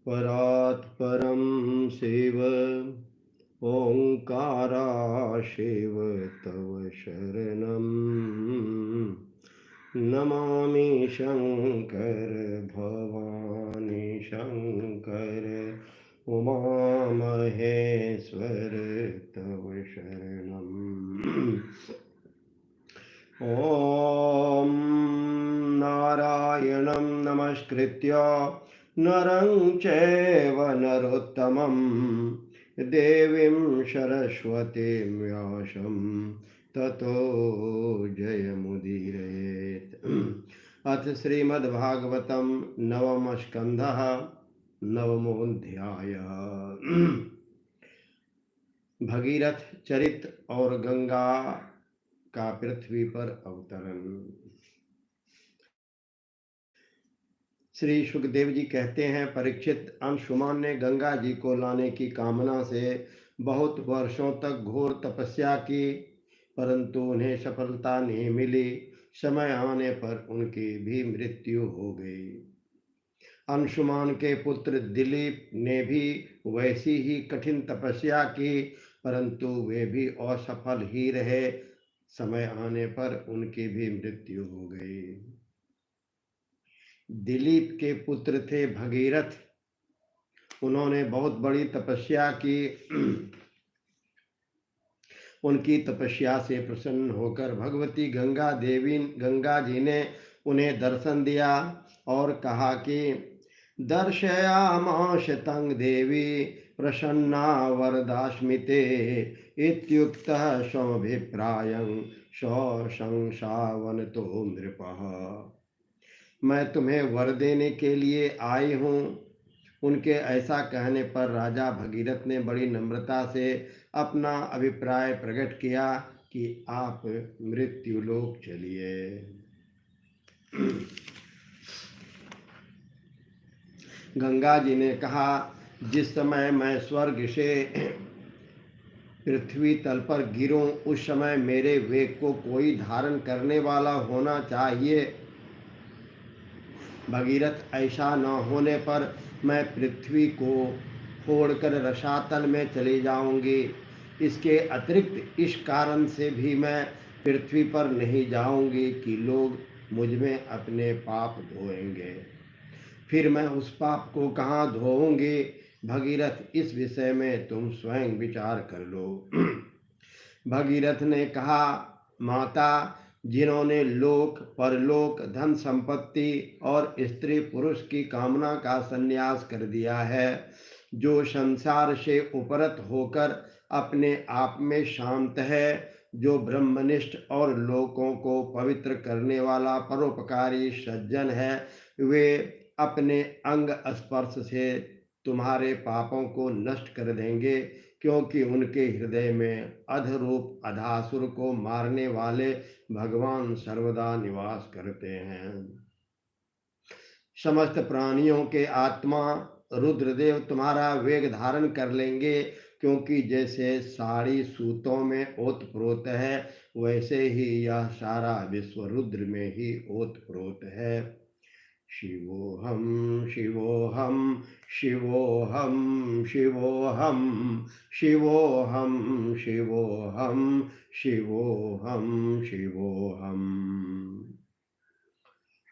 परात् परं शिव ओंकाराशिव तव शरणं नमामि शंकर भवानी शंकर उमा महेश्वर तव शरणम् ॐ नारायणं नमस्कृत्य नरं चैव नरोत्तमं देवीं सरस्वतीं व्यासं ततो जयमुदीरयेत्। अथ श्रीमद्भागवतं नवम स्कन्धः नवमोऽध्यायः। भगीरथ चरित और गंगा का पृथ्वी पर अवतरण। श्री सुखदेव जी कहते हैं, परीक्षित, अंशुमान ने गंगा जी को लाने की कामना से बहुत वर्षों तक घोर तपस्या की, परंतु उन्हें सफलता नहीं मिली। समय आने पर उनकी भी मृत्यु हो गई। अंशुमान के पुत्र दिलीप ने भी वैसी ही कठिन तपस्या की, परंतु वे भी असफल ही रहे। समय आने पर उनकी भी मृत्यु हो गई। दिलीप के पुत्र थे भगीरथ। उन्होंने बहुत बड़ी तपस्या की। उनकी तपस्या से प्रसन्न होकर भगवती गंगा जी ने उन्हें दर्शन दिया और कहा कि दर्शयामास तं देवी प्रसन्ना वरदास्मिते इत्युक्तः स्वभिप्रायं शंसावनतो नृपः। मैं तुम्हें वर देने के लिए आई हूँ। उनके ऐसा कहने पर राजा भगीरथ ने बड़ी नम्रता से अपना अभिप्राय प्रकट किया कि आप मृत्युलोक चलिए। गंगा जी ने कहा, जिस समय मैं स्वर्ग से पृथ्वी तल पर गिरूं, उस समय मेरे वेग को कोई धारण करने वाला होना चाहिए। भगीरथ, ऐसा न होने पर मैं पृथ्वी को फोड़कर रसातल में चली जाऊंगी। इसके अतिरिक्त इस कारण से भी मैं पृथ्वी पर नहीं जाऊंगी कि लोग मुझ में अपने पाप धोएंगे। फिर मैं उस पाप को कहाँ धोऊंगी? भगीरथ, इस विषय में तुम स्वयं विचार कर लो। भगीरथ ने कहा, माता, जिन्होंने लोक परलोक धन संपत्ति और स्त्री पुरुष की कामना का संन्यास कर दिया है, जो संसार से उपरत होकर अपने आप में शांत है, जो ब्रह्मनिष्ठ और लोकों को पवित्र करने वाला परोपकारी सज्जन है, वे अपने अंग स्पर्श से तुम्हारे पापों को नष्ट कर देंगे, क्योंकि उनके हृदय में अधरूप अधासुर को मारने वाले भगवान सर्वदा निवास करते हैं। समस्त प्राणियों के आत्मा रुद्रदेव तुम्हारा वेग धारण कर लेंगे, क्योंकि जैसे साड़ी सूतों में ओतप्रोत है, वैसे ही यह सारा विश्व रुद्र में ही ओतप्रोत है। शिवोहम शिवोहम शिवोहम शिवोहम शिवोहम शिवोहम शिवोहम शिवोहम।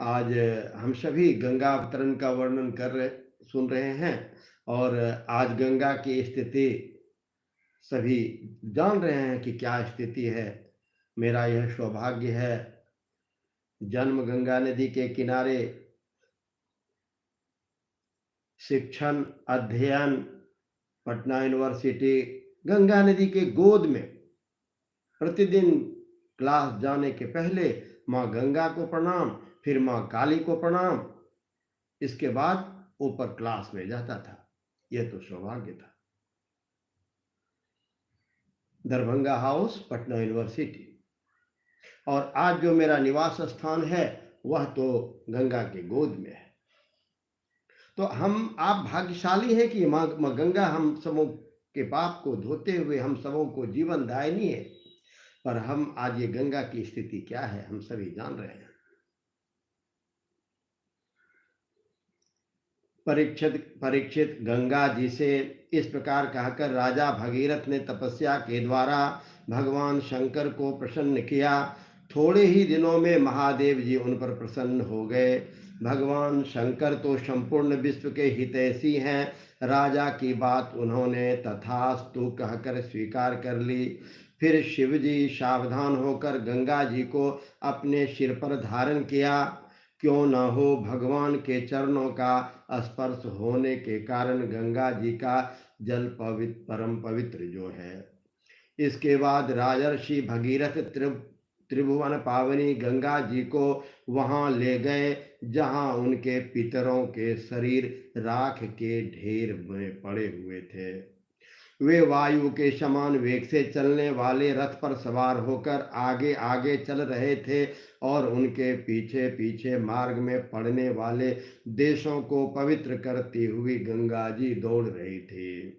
आज हम सभी गंगा अवतरण का वर्णन सुन रहे हैं, और आज गंगा की स्थिति सभी जान रहे हैं कि क्या स्थिति है। मेरा यह सौभाग्य है, जन्म गंगा नदी के किनारे, शिक्षण अध्ययन पटना यूनिवर्सिटी, गंगा नदी के गोद में प्रतिदिन क्लास जाने के पहले माँ गंगा को प्रणाम, फिर माँ काली को प्रणाम, इसके बाद ऊपर क्लास में जाता था। यह तो सौभाग्य था। Darbhanga house, Patna university. और आज जो मेरा निवास स्थान है वह तो गंगा के गोद में है। तो आप भाग्यशाली हैं कि माँ गंगा हम सबों के पाप को धोते हुए हम सबों को जीवन दायिनी है। पर हम आज ये गंगा की स्थिति क्या है हम सभी जान रहे हैं। परीक्षित परीक्षित गंगा जी से इस प्रकार कहकर राजा भगीरथ ने तपस्या के द्वारा भगवान शंकर को प्रसन्न किया। थोड़े ही दिनों में महादेव जी उन पर प्रसन्न हो गए। भगवान शंकर तो संपूर्ण विश्व के हितैषी हैं। राजा की बात उन्होंने तथास्तु कहकर स्वीकार कर ली। फिर शिव जी सावधान होकर गंगा जी को अपने सिर पर धारण किया। क्यों न हो, भगवान के चरणों का स्पर्श होने के कारण गंगा जी का जल परम पवित्र जो है। इसके बाद राजर्षि भगीरथ त्रिभुवन पावनी गंगा जी को वहां ले गए जहां उनके पितरों के शरीर राख के ढेर में पड़े हुए थे। वे वायु के समान वेग से चलने वाले रथ पर सवार होकर आगे आगे चल रहे थे और उनके पीछे पीछे मार्ग में पड़ने वाले देशों को पवित्र करती हुई गंगा जी दौड़ रही थी।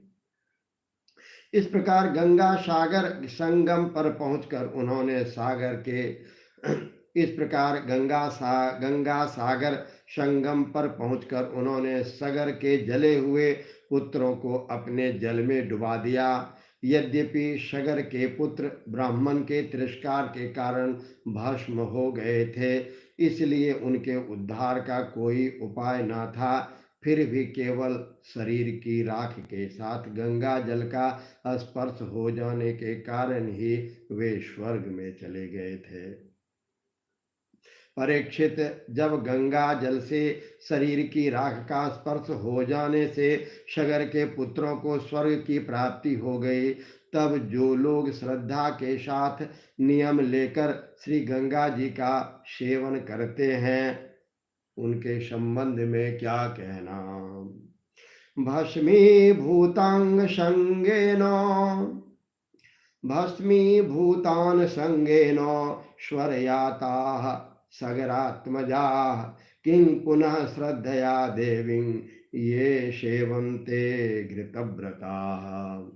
इस प्रकार गंगा सागर संगम पर पहुंचकर उन्होंने सागर के इस प्रकार गंगा सागर संगम पर पहुंचकर उन्होंने सगर के जले हुए पुत्रों को अपने जल में डुबा दिया। यद्यपि सगर के पुत्र ब्राह्मण के तिरस्कार के कारण भस्म हो गए थे, इसलिए उनके उद्धार का कोई उपाय न था। फिर भी केवल शरीर की राख के साथ गंगा जल का स्पर्श हो जाने के कारण ही वे स्वर्ग में चले गए थे। परीक्षित, जब गंगा जल से शरीर की राख का स्पर्श हो जाने से सगर के पुत्रों को स्वर्ग की प्राप्ति हो गई, तब जो लोग श्रद्धा के साथ नियम लेकर श्री गंगा जी का सेवन करते हैं उनके संबंध में क्या कहना। भस्मीभूतान संगेन स्वरयाता सगरात्मजा किं पुनः श्रद्धया देवी ये सेवन्ते घृतव्रता।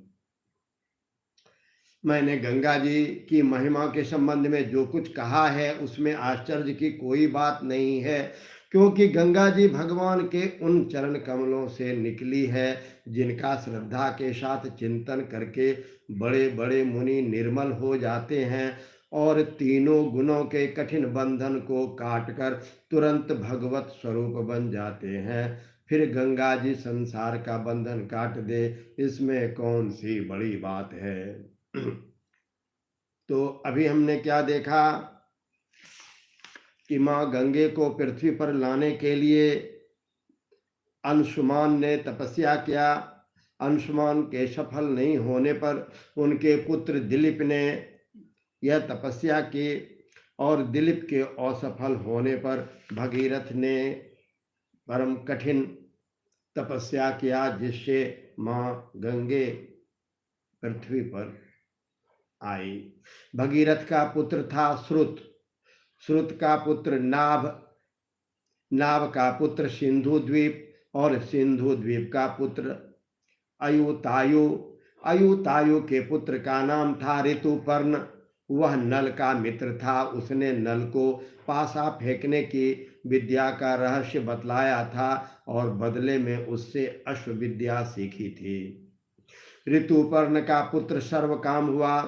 मैंने गंगा जी की महिमा के संबंध में जो कुछ कहा है उसमें आश्चर्य की कोई बात नहीं है, क्योंकि गंगा जी भगवान के उन चरण कमलों से निकली है जिनका श्रद्धा के साथ चिंतन करके बड़े बड़े मुनि निर्मल हो जाते हैं और तीनों गुणों के कठिन बंधन को काटकर तुरंत भगवत स्वरूप बन जाते हैं। फिर गंगा जी संसार का बंधन काट दे, इसमें कौन सी बड़ी बात है। तो अभी हमने क्या देखा कि माँ गंगे को पृथ्वी पर लाने के लिए अंशुमान ने तपस्या किया। अंशुमान के सफल नहीं होने पर उनके पुत्र दिलीप ने यह तपस्या की और दिलीप के असफल होने पर भगीरथ ने परम कठिन तपस्या किया, जिससे माँ गंगे पृथ्वी पर आई। भगीरथ का पुत्र था श्रुत, श्रुत का पुत्र नाभ, नाभ का पुत्र सिंधु द्वीप और सिंधु द्वीप का पुत्र अयुतायु, अयुतायु के पुत्र का नाम था ऋतुपर्ण। वह नल का मित्र था, उसने नल को पासा फेंकने की विद्या का रहस्य बतलाया था और बदले में उससे अश्व विद्या सीखी थी। ऋतुपर्ण का पुत्र सर्वकाम हुआ।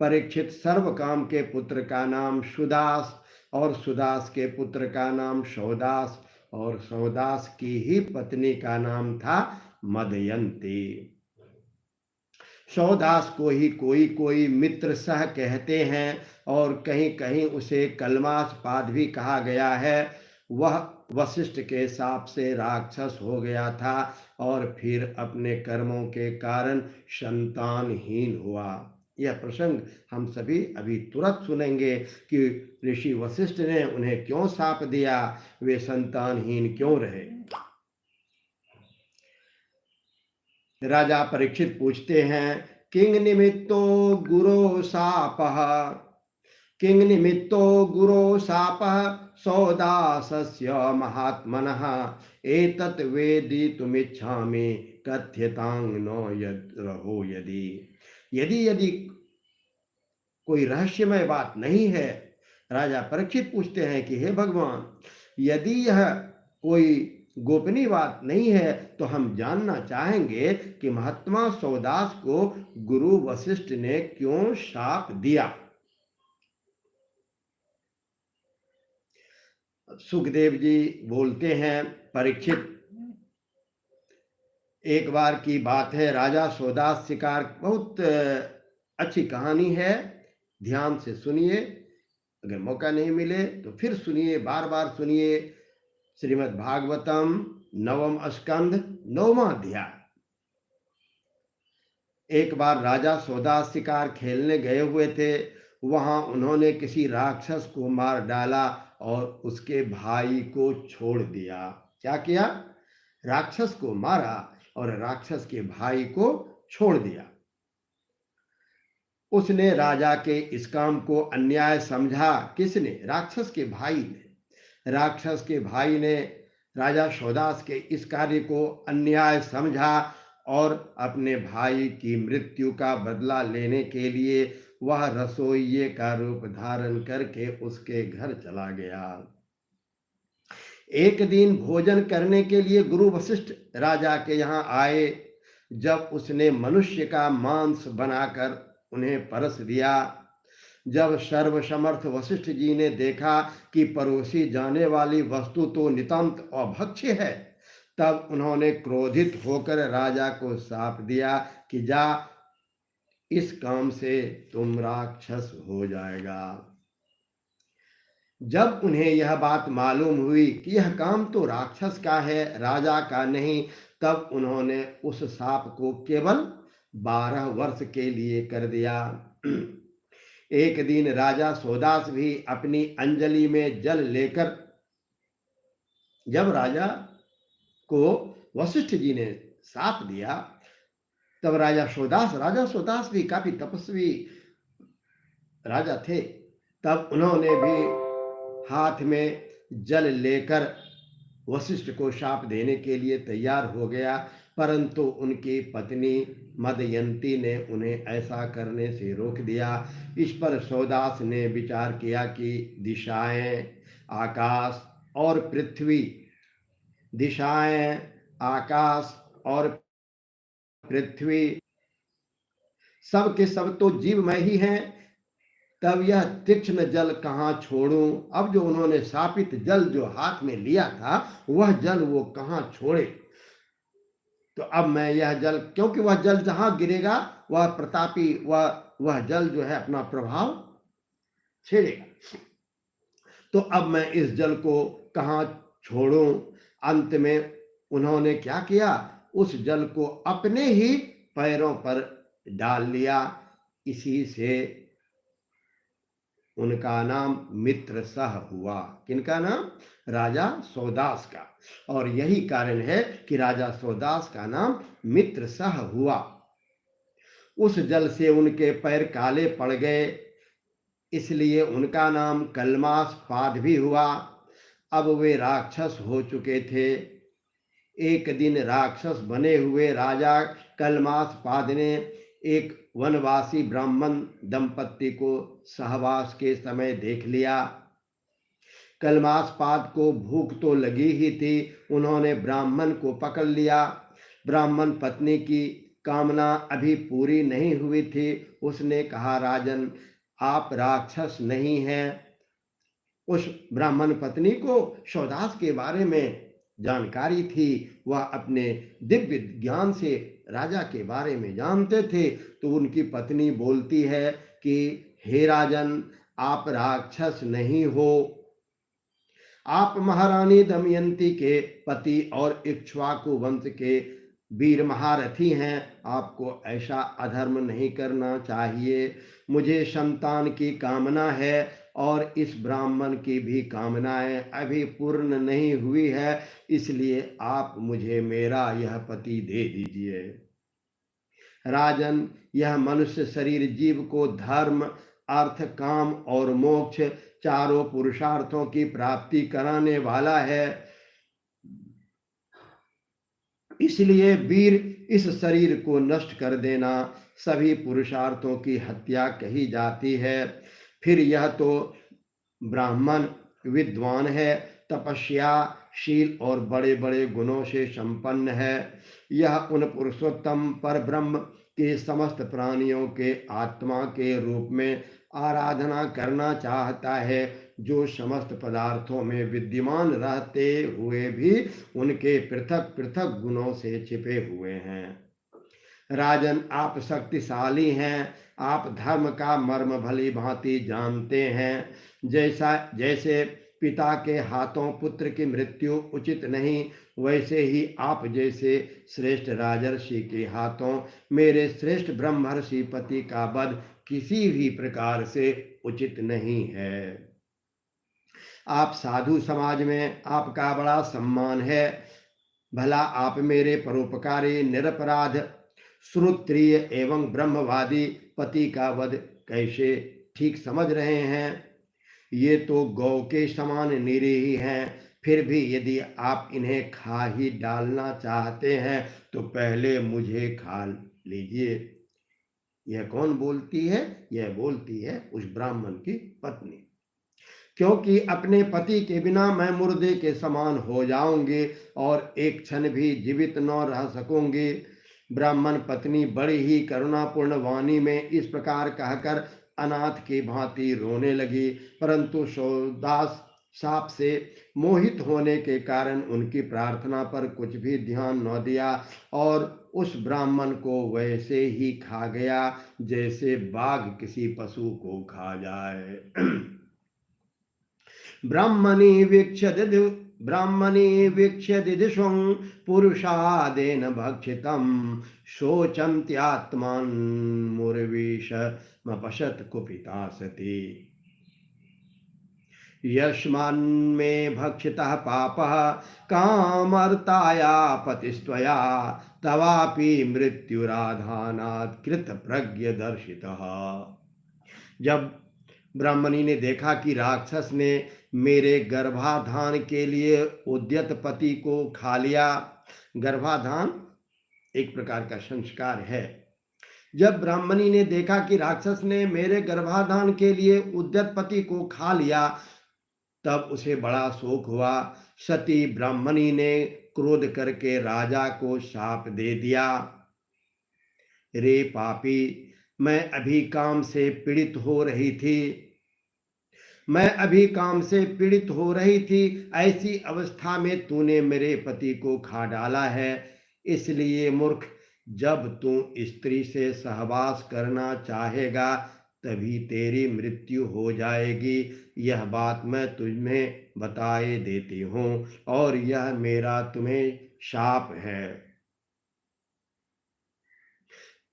परीक्षित, सर्वकाम के पुत्र का नाम सुदास और सुदास के पुत्र का नाम सौदास और सौदास की ही पत्नी का नाम था मदयंती। सौदास को ही कोई कोई मित्र सह कहते हैं और कहीं कहीं उसे कलमास पाद भी कहा गया है। वह वशिष्ठ के शाप से राक्षस हो गया था और फिर अपने कर्मों के कारण संतानहीन हुआ। यह प्रसंग हम सभी अभी तुरंत सुनेंगे कि ऋषि वशिष्ठ ने उन्हें क्यों शाप दिया, वे संतानहीन क्यों रहे। राजा परीक्षित पूछते हैं, किंग निमित्तो गुरो शापः, किंग निमित्तो गुरो शापः सौदासस्य महात्मनः एतत् वेदितुमिच्छामि कथ्यतां नो यद्रहो यदि। यदि कोई रहस्यमय बात नहीं है, राजा परीक्षित पूछते हैं कि हे भगवान, यदि यह कोई गोपनीय बात नहीं है, तो हम जानना चाहेंगे कि महात्मा सौदास को गुरु वशिष्ठ ने क्यों शाप दिया। सुखदेव जी बोलते हैं, परीक्षित, एक बार की बात है, राजा सौदास शिकार, बहुत अच्छी कहानी है, ध्यान से सुनिए, अगर मौका नहीं मिले तो फिर सुनिए, बार बार सुनिए। श्रीमद् भागवतम नवम स्कंध 9वां अध्याय। एक बार राजा सौदास शिकार खेलने गए हुए थे। वहां उन्होंने किसी राक्षस को मार डाला और उसके भाई को छोड़ दिया। क्या किया? राक्षस को मारा और राक्षस के भाई को छोड़ दिया। उसने राजा के इस काम को अन्याय समझा। किसने? राक्षस के भाई ने। राक्षस के भाई ने राजा सौदास के इस कार्य को अन्याय समझा और अपने भाई की मृत्यु का बदला लेने के लिए वह रसोइये का रूप धारण करके उसके घर चला गया। एक दिन भोजन करने के लिए गुरु वशिष्ठ राजा के यहाँ आए। जब उसने मनुष्य का मांस बनाकर उन्हें परस दिया, जब सर्वसमर्थ वशिष्ठ जी ने देखा कि परोसी जाने वाली वस्तु तो नितांत अभक्ष्य है, तब उन्होंने क्रोधित होकर राजा को शाप दिया कि जा, इस काम से तुम राक्षस हो जाएगा। जब उन्हें यह बात मालूम हुई कि यह काम तो राक्षस का है, राजा का नहीं, तब उन्होंने उस शाप को केवल 12 वर्ष के लिए कर दिया। एक दिन राजा सौदास भी अपनी अंजलि में जल लेकर, जब राजा को वशिष्ठ जी ने शाप दिया, तब राजा सौदास भी काफी तपस्वी राजा थे। तब उन्होंने भी हाथ में जल लेकर वशिष्ठ को शाप देने के लिए तैयार हो गया, परंतु उनकी पत्नी मदयंती ने उन्हें ऐसा करने से रोक दिया। इस पर सौदास ने विचार किया कि दिशाएं, आकाश और पृथ्वी, दिशाएं, आकाश और पृथ्वी सब के सब तो जीवमय ही हैं, तब यह तीक्ष्ण जल कहाँ छोड़ूं। अब जो उन्होंने शापित जल जो हाथ में लिया था, वह जल वो कहाँ छोड़े। तो अब मैं यह जल, क्योंकि वह जल जहां गिरेगा वह प्रतापी, वह जल जो है अपना प्रभाव छेड़ेगा। तो अब मैं इस जल को कहाँ छोड़ूं। अंत में उन्होंने क्या किया, उस जल को अपने ही पैरों पर डाल लिया। इसी से उनका नाम मित्रसह हुआ। किनका नाम? राजा सौदास का। और यही कारण है कि राजा सौदास का नाम मित्रसह हुआ। उस जल से उनके पैर काले पड़ गए, इसलिए उनका नाम कलमासपाद भी हुआ। अब वे राक्षस हो चुके थे। एक दिन राक्षस बने हुए राजा कलमासपाद ने एक वनवासी ब्राह्मण दंपत्ति को सहवास के समय देख लिया। कलमासपाद को भूख तो लगी ही थी, उन्होंने ब्राह्मण को पकड़ लिया। ब्राह्मण पत्नी की कामना अभी पूरी नहीं हुई थी। उसने कहा, राजन, आप राक्षस नहीं हैं। उस ब्राह्मण पत्नी को सौदास के बारे में जानकारी थी, वह अपने दिव्य ज्ञान से राजा के बारे में जानते थे। तो उनकी पत्नी बोलती है कि हे राजन, आप राक्षस नहीं हो, आप महारानी दमयंती के पति और इक्ष्वाकु वंश के वीर महारथी हैं। आपको ऐसा अधर्म नहीं करना चाहिए। मुझे संतान की कामना है और इस ब्राह्मण की भी कामनाएं अभी पूर्ण नहीं हुई है, इसलिए आप मुझे मेरा यह पति दे दीजिए। राजन, यह मनुष्य शरीर जीव को धर्म, अर्थ, काम और मोक्ष चारों पुरुषार्थों की प्राप्ति कराने वाला है। इसलिए वीर, इस शरीर को नष्ट कर देना सभी पुरुषार्थों की हत्या कही जाती है। फिर यह तो ब्राह्मण विद्वान है, तपस्या, शील और बड़े बड़े गुणों से संपन्न है। यह उन पुरुषोत्तम पर ब्रह्म के समस्त प्राणियों के आत्मा के रूप में आराधना करना चाहता है, जो समस्त पदार्थों में विद्यमान रहते हुए भी उनके पृथक पृथक गुणों से छिपे हुए हैं। राजन, आप शक्तिशाली हैं, आप धर्म का मर्म भली भांति जानते हैं। जैसे पिता के हाथों पुत्र की मृत्यु उचित नहीं, वैसे ही आप जैसे श्रेष्ठ राजर्षि के हाथों मेरे श्रेष्ठ ब्रह्मर्षि पति का वध किसी भी प्रकार से उचित नहीं है। आप साधु समाज में आपका बड़ा सम्मान है। भला आप मेरे परोपकारी निरपराध श्रोत्रिय एवं ब्रह्मवादी पति का वध कैसे ठीक समझ रहे हैं? ये तो गौ के समान निरीह हैं, फिर भी यदि आप इन्हें खा ही डालना चाहते हैं तो पहले मुझे खा लीजिए। यह कौन बोलती है? यह बोलती है उस ब्राह्मण की पत्नी। क्योंकि अपने पति के बिना मैं मुर्दे के समान हो जाऊंगी और एक क्षण भी जीवित न रह सकूंगी। ब्राह्मण पत्नी बड़ी ही करुणापूर्ण वाणी में इस प्रकार कहकर अनाथ की भांति रोने लगी, परंतु सौदास साप से मोहित होने के कारण उनकी प्रार्थना पर कुछ भी ध्यान न दिया और उस ब्राह्मण को वैसे ही खा गया जैसे बाघ किसी पशु को खा जाए। ब्राह्मणी वीक्ष्य दिदिशं पुरुषादेन भक्षितं शोचन्त्यात्मान्मुर्विषमपशत् कुपिता सती। यस्मान्मे भक्षितः पापः कामर्ताया पतिस्त्वया तवापि मृत्युराधानात् कृतप्रज्ञदर्शितः। जब ब्राह्मणी ने देखा कि राक्षस ने मेरे गर्भाधान के लिए उद्यत पति को खा लिया। गर्भाधान एक प्रकार का संस्कार है। जब ब्राह्मणी ने देखा कि राक्षस ने मेरे गर्भाधान के लिए उद्यत पति को खा लिया, तब उसे बड़ा शोक हुआ। सती ब्राह्मणी ने क्रोध करके राजा को शाप दे दिया। रे पापी, मैं अभी काम से पीड़ित हो रही थी, ऐसी अवस्था में तूने मेरे पति को खा डाला है। इसलिए मूर्ख, जब तू स्त्री से सहवास करना चाहेगा तभी तेरी मृत्यु हो जाएगी। यह बात मैं तुम्हें बताए देती हूँ और यह मेरा तुम्हें शाप है।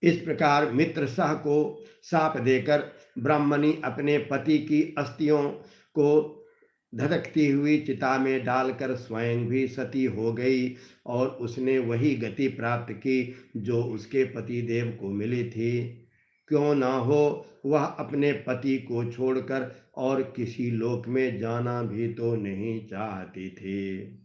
इस प्रकार मित्र सह को शाप देकर ब्राह्मणी अपने पति की अस्थियों को धधकती हुई चिता में डालकर स्वयं भी सती हो गई और उसने वही गति प्राप्त की जो उसके पति देव को मिली थी। क्यों ना हो, वह अपने पति को छोड़कर और किसी लोक में जाना भी तो नहीं चाहती थी।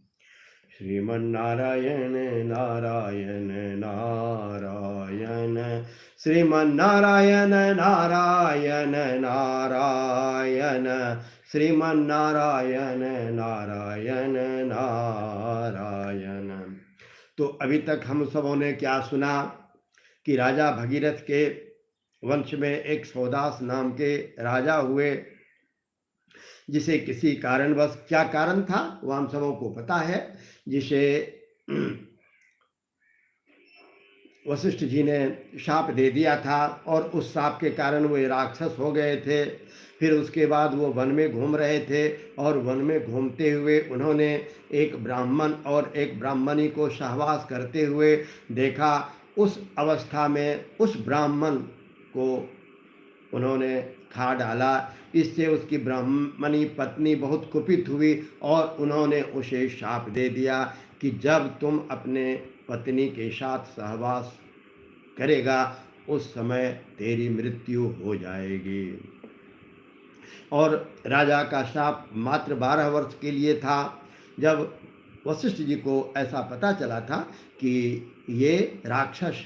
श्रीमन्नारायण नारायण नारायण, श्रीमन्नारायण नारायण नारायण, श्रीमन्नारायण नारायण नारायण। तो अभी तक हम सबों ने क्या सुना कि राजा भगीरथ के वंश में एक सौदास नाम के राजा हुए, जिसे किसी कारणवश, क्या कारण था वह हम सबों को पता है, जिसे वशिष्ठ जी ने शाप दे दिया था और उस शाप के कारण वे राक्षस हो गए थे। फिर उसके बाद वो वन में घूम रहे थे और वन में घूमते हुए उन्होंने एक ब्राह्मण और एक ब्राह्मणी को सहवास करते हुए देखा। उस अवस्था में उस ब्राह्मण को उन्होंने खा डाला। इससे उसकी ब्राह्मणी पत्नी बहुत कुपित हुई और उन्होंने उसे शाप दे दिया कि जब तुम अपने पत्नी के साथ सहवास करेगा उस समय तेरी मृत्यु हो जाएगी। और राजा का शाप मात्र 12 वर्ष के लिए था। जब वशिष्ठ जी को ऐसा पता चला था कि ये राक्षस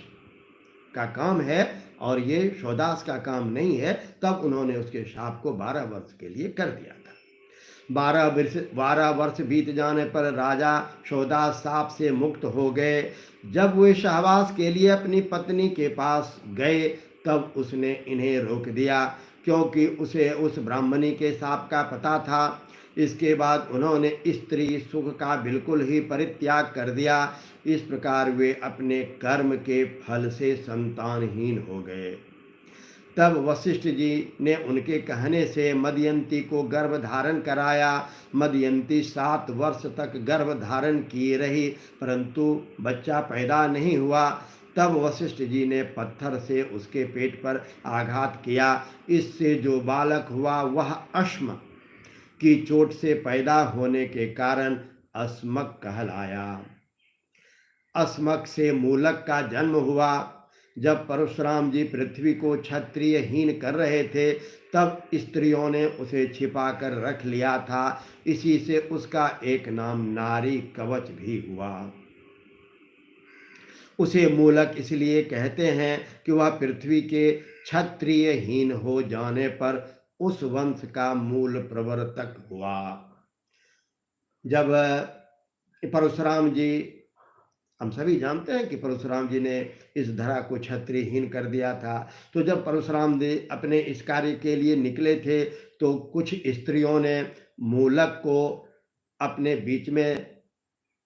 का काम है और ये सौदास का काम नहीं है, तब उन्होंने उसके शाप को 12 वर्ष के लिए कर दिया था। 12 वर्ष बीत जाने पर राजा सौदा साप से मुक्त हो गए। जब वे सहवास के लिए अपनी पत्नी के पास गए तब उसने इन्हें रोक दिया, क्योंकि उसे उस ब्राह्मणी के शाप का पता था। इसके बाद उन्होंने स्त्री सुख का बिल्कुल ही परित्याग कर दिया। इस प्रकार वे अपने कर्म के फल से संतानहीन हो गए। तब वशिष्ठ जी ने उनके कहने से मदयंती को गर्भ धारण कराया। मदयंती 7 वर्ष तक गर्भ धारण किए रही, परंतु बच्चा पैदा नहीं हुआ। तब वशिष्ठ जी ने पत्थर से उसके पेट पर आघात किया। इससे जो बालक हुआ वह अश्म की चोट से पैदा होने के कारण अस्मक कहलाया। अस्मक से मूलक का जन्म हुआ। जब परशुराम जी पृथ्वी को क्षत्रियहीन कर रहे थे तब स्त्रियों ने उसे छिपाकर रख लिया था। इसी से उसका एक नाम नारी कवच भी हुआ। उसे मूलक इसलिए कहते हैं कि वह पृथ्वी के क्षत्रियहीन हो जाने पर उस वंश का मूल प्रवर्तक हुआ। जब परशुराम जी, हम सभी जानते हैं कि परशुराम जी ने इस धरा को क्षत्रियहीन कर दिया था। तो जब परशुराम जी अपने इस कार्य के लिए निकले थे तो कुछ स्त्रियों ने मूलक को अपने बीच में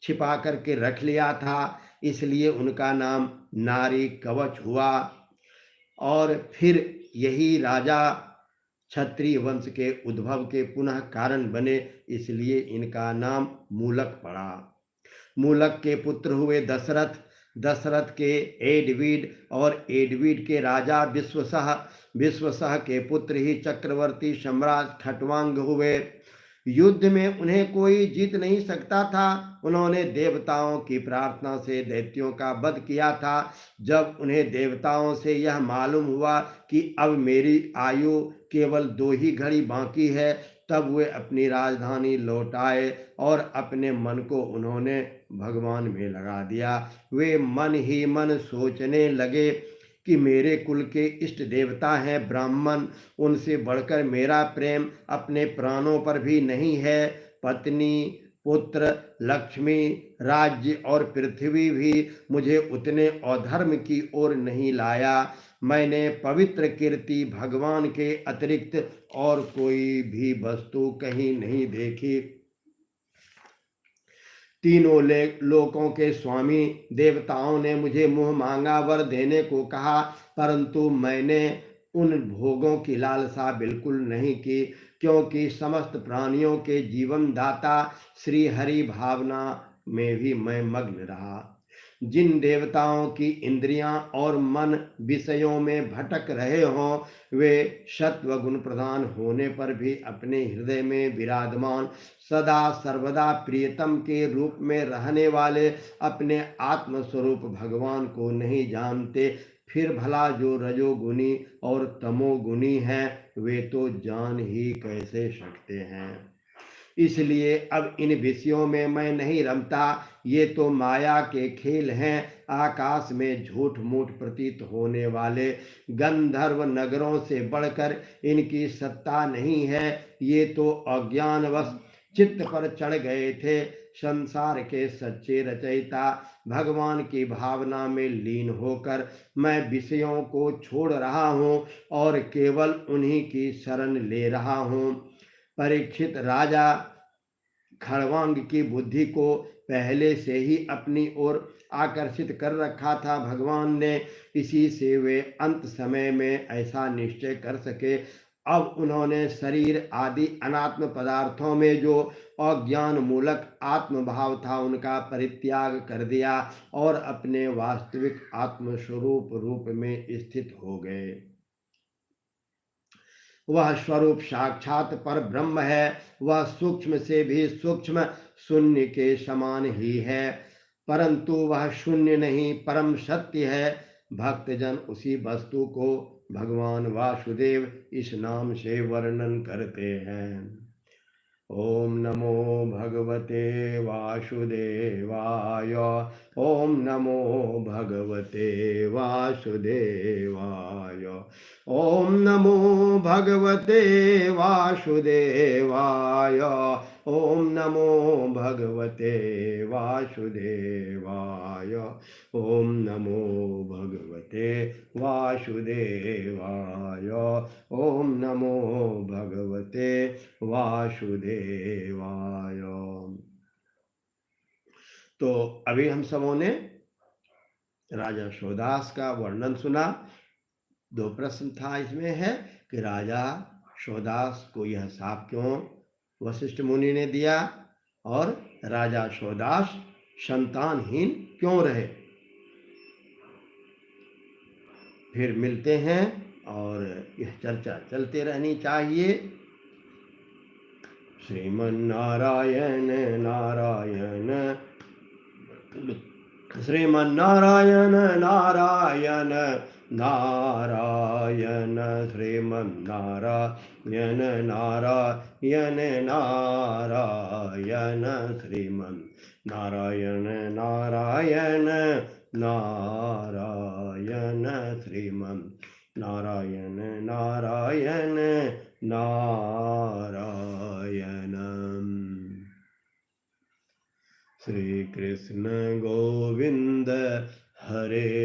छिपा करके रख लिया था, इसलिए उनका नाम नारी कवच हुआ। और फिर यही राजा क्षत्रिय वंश के उद्भव के पुनः कारण बने, इसलिए इनका नाम मूलक पड़ा। मूलक के पुत्र हुए दशरथ, दशरथ के एडवीड और एडवीड के राजा विश्वसह, विश्वसह के पुत्र ही चक्रवर्ती सम्राट खटवांग हुए। युद्ध में उन्हें कोई जीत नहीं सकता था। उन्होंने देवताओं की प्रार्थना से दैत्यों का वध किया था। जब उन्हें देवताओं से यह मालूम हुआ कि अब मेरी आयु केवल 2 ही घड़ी बाकी है, तब वे अपनी राजधानी लौट आए और अपने मन को उन्होंने भगवान में लगा दिया। वे मन ही मन सोचने लगे कि मेरे कुल के इष्ट देवता हैं ब्राह्मण, उनसे बढ़कर मेरा प्रेम अपने प्राणों पर भी नहीं है। पत्नी, पुत्र, लक्ष्मी, राज्य और पृथ्वी भी मुझे उतने अधर्म की ओर नहीं लाया। मैंने पवित्र कीर्ति भगवान के अतिरिक्त और कोई भी वस्तु कहीं नहीं देखी। तीनों लोकों के स्वामी देवताओं ने मुझे मुंह मांगा वर देने को कहा, परंतु मैंने उन भोगों की लालसा बिल्कुल नहीं की, क्योंकि समस्त प्राणियों के जीवन दाता श्री हरि भावना में भी मैं मग्न रहा। जिन देवताओं की इंद्रियां और मन विषयों में भटक रहे हों, वे सत्व गुण प्रदान होने पर भी अपने हृदय में विराजमान सदा सर्वदा प्रियतम के रूप में रहने वाले अपने आत्मस्वरूप भगवान को नहीं जानते। फिर भला जो रजोगुनी और तमोगुनी हैं वे तो जान ही कैसे सकते हैं। इसलिए अब इन विषयों में मैं नहीं रमता। ये तो माया के खेल हैं। आकाश में झूठ मूठ प्रतीत होने वाले गंधर्व नगरों से बढ़कर इनकी सत्ता नहीं है। ये तो अज्ञानवश चित्त पर चढ़ गए थे। संसार के सच्चे रचयिता भगवान की भावना में लीन होकर मैं विषयों को छोड़ रहा हूँ और केवल उन्हीं की शरण ले रहा हूँ। परीक्षित, राजा खड़वांग की बुद्धि को पहले से ही अपनी ओर आकर्षित कर रखा था भगवान ने, इसी से वे अंत समय में ऐसा निश्चय कर सके। अब उन्होंने शरीर आदि अनात्म पदार्थों में जो अज्ञान मूलक आत्मभाव था उनका परित्याग कर दिया और अपने वास्तविक आत्मस्वरूप रूप में स्थित हो गए। वह स्वरूप साक्षात पर ब्रह्म है। वह सूक्ष्म से भी सूक्ष्म शून्य के समान ही है, परंतु वह शून्य नहीं परम सत्य है। भक्तजन उसी वस्तु को भगवान वासुदेव इस नाम से वर्णन करते हैं। ओम नमो भगवते वासुदेवाय। ओम नमो भगवते वासुदेवाय। ओम नमो भगवते वासुदेवाय। ओम नमो भगवते वासुदेवाय। ओम नमो भगवते वासुदेवाय। ओम नमो भगवते वासुदेवाय। तो अभी हम सबों ने राजा शोदास का वर्णन सुना। दो प्रश्न था इसमें है कि राजा शोदास को यह शाप क्यों वशिष्ठ मुनि ने दिया, और राजा शोदास संतानहीन क्यों रहे। फिर मिलते हैं और यह चर्चा चलते रहनी चाहिए। श्रीमन्नारायण नारायण, श्रीमन्नारायण नारायण नारायण, श्रीमन्नारायण नारायण नारायण, श्रीमन्नारायण नारायण नारायण, श्रीमन्नारायण नारायण नारायण। श्री कृष्ण गोविंद हरे